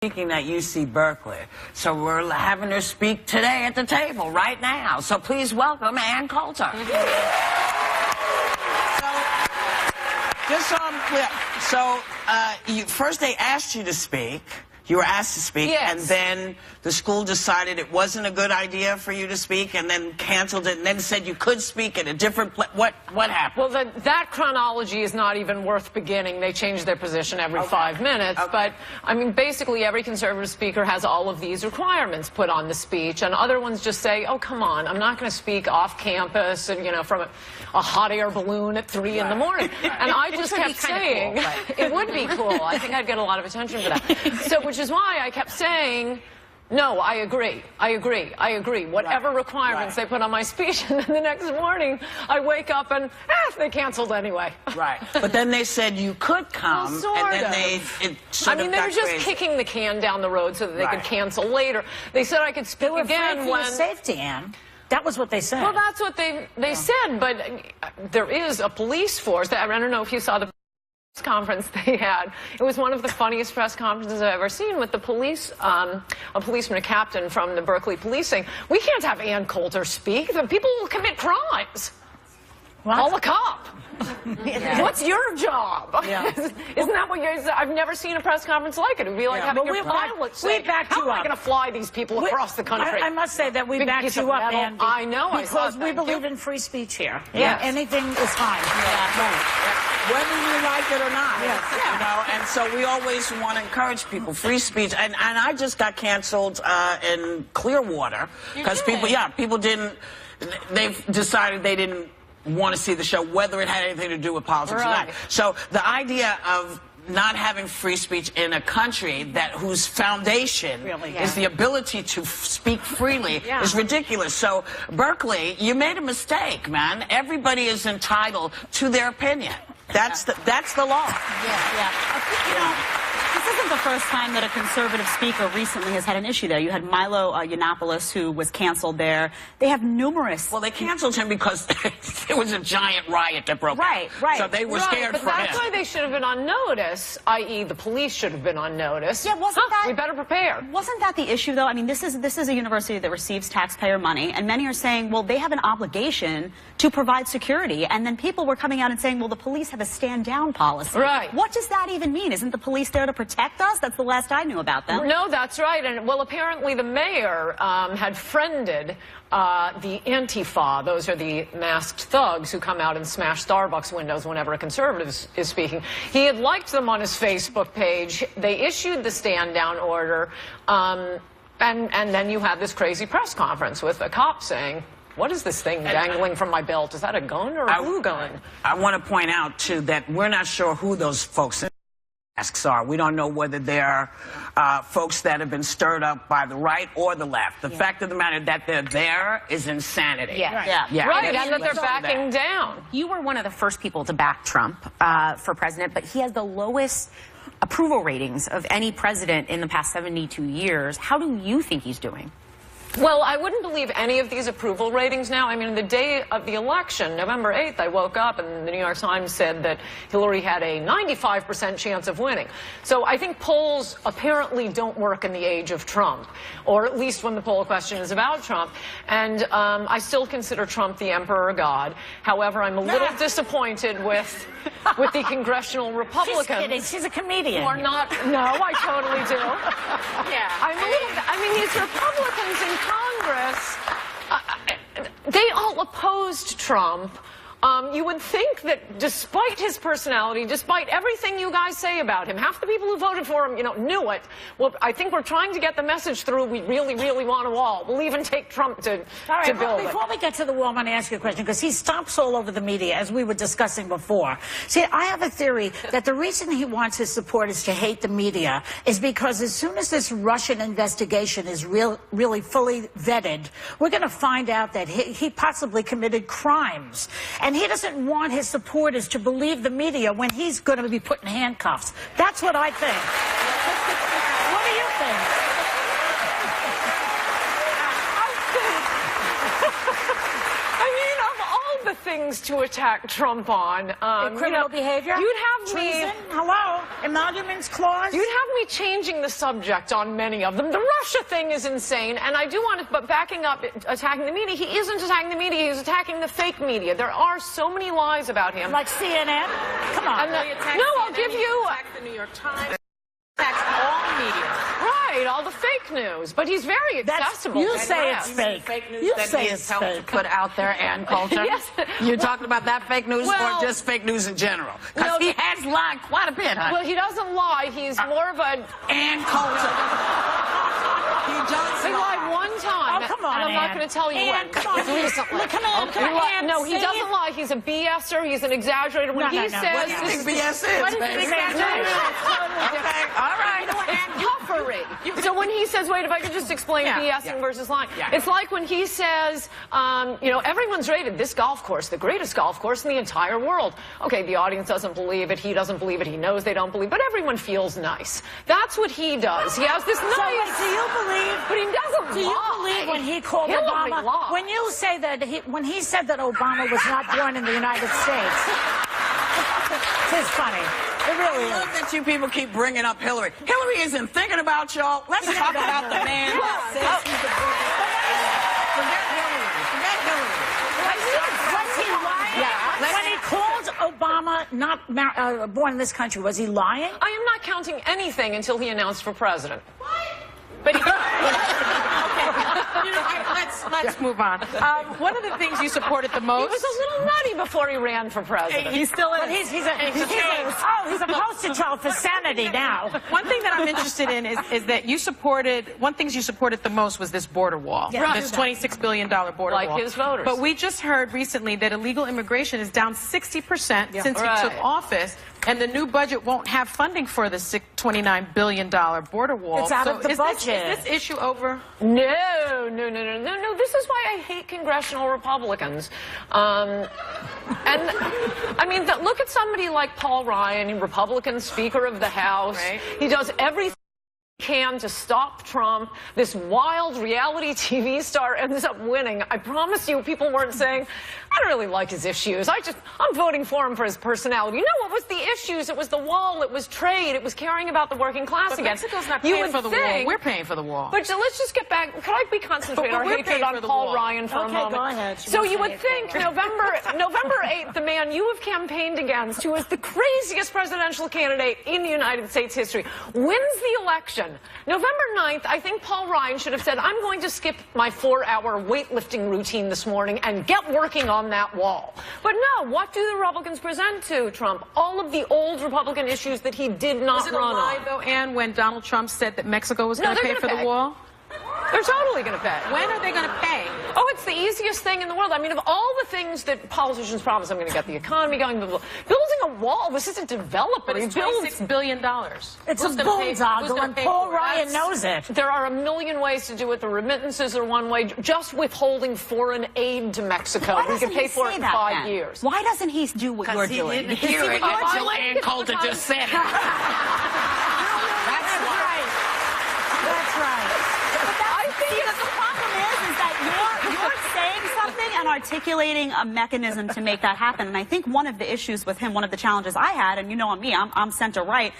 Speaking at UC Berkeley. So we're having her speak today at the table right now. So please welcome Ann Coulter. First they asked you to speak. You were asked to speak, yes. And then the school decided it wasn't a good idea for you to speak, and then canceled it, and then said you could speak at a different place. What happened? Well, that chronology is not even worth beginning. They change their position every 5 minutes. Okay. But, I mean, basically every conservative speaker has all of these requirements put on the speech, and other ones just say, oh, come on, I'm not going to speak off campus and, you know, from a hot air balloon at 3 in the morning. And I just kept saying, cool, it would be cool. I think I'd get a lot of attention for that. So, which is why I kept saying, no, I agree. Whatever requirements they put on my speech, and then the next morning I wake up and they canceled anyway. Right. But then they said you could come, well, and then they were just kicking the can down the road so that they could cancel later. They said I could speak again when safety, Ann. That was what they said. Well, that's what they said, but there is a police force. I don't know if you saw the conference they had. It was one of the funniest press conferences I've ever seen, with the police, a policeman, a captain from the Berkeley policing. We can't have Ann Coulter speak. The people will commit crimes. What? Call a cop. What's your job? Yeah. Isn't that what you're saying? I've never seen a press conference like it. It would be like having your pilot say, how am I going to fly these people across the country? I must say that we backed you up, Ann. I know. Because we believe in free speech here. Yes. Anything is fine. Whether you like it or not. Yes. You know, and so we always want to encourage people. Free speech. And I just got canceled in Clearwater because people didn't, they've decided they didn't want to see the show, whether it had anything to do with politics or not. So the idea of not having free speech in a country whose foundation is the ability to speak freely is ridiculous. So Berkeley, you made a mistake, man. Everybody is entitled to their opinion. That's the law. You know, this isn't the first time that a conservative speaker recently has had an issue there. You had Milo Yiannopoulos, who was canceled there. They have numerous... Well, they canceled him because there was a giant riot that broke out. Right. So they were scared for him. But that's why they should have been on notice, i.e. the police should have been on notice. Yeah, we better prepare. Wasn't that the issue, though? I mean, this is a university that receives taxpayer money, and many are saying, well, they have an obligation to provide security. And then people were coming out and saying, well, the police have a stand-down policy. Right. What does that even mean? Isn't the police there to protect us? That's the last I knew about them. No, that's right. And, well, apparently the mayor had friended the Antifa. Those are the masked thugs who come out and smash Starbucks windows whenever a conservative is speaking. He had liked them on his Facebook page. They issued the stand-down order, and then you had this crazy press conference with a cop saying, what is this thing dangling from my belt? Is that a gun or a blue gun? I want to point out, too, that we're not sure who those folks are. We don't know whether they're folks that have been stirred up by the right or the left. The fact of the matter that they're there is insanity. Right, and that they're backing down. You were one of the first people to back Trump for president, but he has the lowest approval ratings of any president in the past 72 years. How do you think he's doing? Well, I wouldn't believe any of these approval ratings now. I mean, the day of the election, November 8th, I woke up and the New York Times said that Hillary had a 95% chance of winning. So I think polls apparently don't work in the age of Trump, or at least when the poll question is about Trump. And I still consider Trump the emperor god. However, I'm a little disappointed with the congressional Republicans. She's kidding. She's a comedian. Who are not. No, I totally do. I mean, these Republicans in Congress, they all opposed Trump. You would think that despite his personality, despite everything you guys say about him, half the people who voted for him, knew it. Well, I think we're trying to get the message through. We really, really want a wall. We'll even take Trump to build it. Before we get to the wall, I want to ask you a question, because he stomps all over the media, as we were discussing before. See, I have a theory that the reason he wants his supporters to hate the media is because as soon as this Russian investigation is really fully vetted, we're going to find out that he possibly committed crimes. And he doesn't want his supporters to believe the media when he's going to be put in handcuffs. That's what I think. What do you think? I mean, of all the things to attack Trump on, criminal behavior? You'd have treason? Hello? emoluments clause? You'd have me changing the subject on many of them. The Russia thing is insane, and I do want to, but backing up, attacking the media, he isn't attacking the media, he's attacking the fake media. There are so many lies about him. Like CNN? Come on. No, I'll give you... the New York Times. Attacks all media. Right, all the fake news. But he's very accessible. You say it's fake. Fake news You that say he it's has helped to fake. put out there and Coulter. Yes. You're talking about that fake news Well, or just fake news in general? Because no, he has lied quite a bit, honey. Well, he doesn't lie. He's more of a... And Coulter. He does He lied one time. Oh, come on, and I'm not Ann. going to tell you Ann, when. come on. Recently. Come on, come on, Ann, No, he say doesn't it. lie. He's a BSer. He's an exaggerator. When No, he no, no. says... What do you think BS is, What is baby? exaggeration? Okay, all right. Puffery. So when he says, wait, if I could just explain BSing versus lying. Yeah. It's like when he says, you know, everyone's rated this golf course the greatest golf course in the entire world. Okay, the audience doesn't believe it. He doesn't believe it. He knows they don't believe it. But everyone feels nice. That's what he does. He has this nice... So wait, do you believe... But he doesn't Do you lie. believe when he called Hillary Obama... lied. When you say that... when he said that Obama was not born in the United States... It's funny. It really I love is. that you people keep bringing up Hillary. Hillary isn't thinking about y'all. Let's talk about the man who says he's the Forget Hillary. Forget Hillary. Was he lying? Yeah, When he called Obama not born in this country, was he lying? I am not counting anything until he announced for president. But he, let's move on. One of the things you supported the He most. was a little nutty before he ran for president. He still is. But he's a poster child for sanity now. One thing that I'm interested in is that you supported, one thing you supported the most was this border wall. Yeah, This $26 billion border Like wall. his voters. But we just heard recently that illegal immigration is down 60% since he Right. took office. And the new budget won't have funding for the $29 billion border wall. It's out of the budget. Is this issue over? No. This is why I hate congressional Republicans. And I mean, look at somebody like Paul Ryan, Republican Speaker of the House. Right. He does everything he can to stop Trump. This wild reality TV star ends up winning. I promise you, people weren't saying, I don't really like his issues. I'm voting for him for his personality. You know what was the issues? It was the wall. It was trade. It was caring about the working class But again. Mexico's not You paying would for the wall. think- We're paying for the wall. But let's just get back. Could I be concentrate But our we're hatred paying on for the Paul wall. Ryan for a Okay, moment? go ahead. So you would Say it. think November 8th, the man you have campaigned against, who is the craziest presidential candidate in United States history, wins the election. November 9th, I think Paul Ryan should have said, I'm going to skip my 4-hour weightlifting routine this morning and get working on that wall. But no, what do the Republicans present to Trump? All of the old Republican issues that he did not Was it a run lie, on. though, Ann, when Donald Trump said that Mexico was going to they're pay gonna for the pay. wall? They're totally going to pay. When are they going to pay? Oh, it's the easiest thing in the world. I mean, of all the things that politicians promise, I'm going to get the economy going. Building a wall, this isn't developer. But it's He builds. $26 billion. It's a boondoggle, and Paul Ryan knows it. There are a million ways to do it. The remittances are one way. Just withholding foreign aid to Mexico. Why We doesn't could pay he for say it in that 5 then? years. Why doesn't he do what you're He doing? didn't hear it until Ann Coulter just said it. That's right. Because the problem is that you're saying something and articulating a mechanism to make that happen. And I think one of the issues with him, one of the challenges I had, and you know me, I'm center right.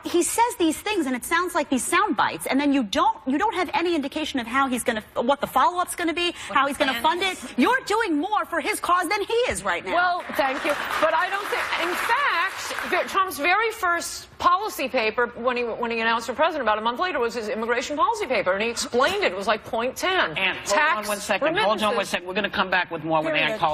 He says these things, and it sounds like these sound bites, and then you don't have any indication of how he's going to, what the follow-up's going to be, how he's going to fund it. You're doing more for his cause than he is right now. Well, thank you. But I don't think, in fact, Trump's very first policy paper, when he announced for president about a month later, was his immigration policy paper, and he explained it. It was like point 10. Ann, hold on one second. Hold on one second. We're going to come back with more with Ann Coulter.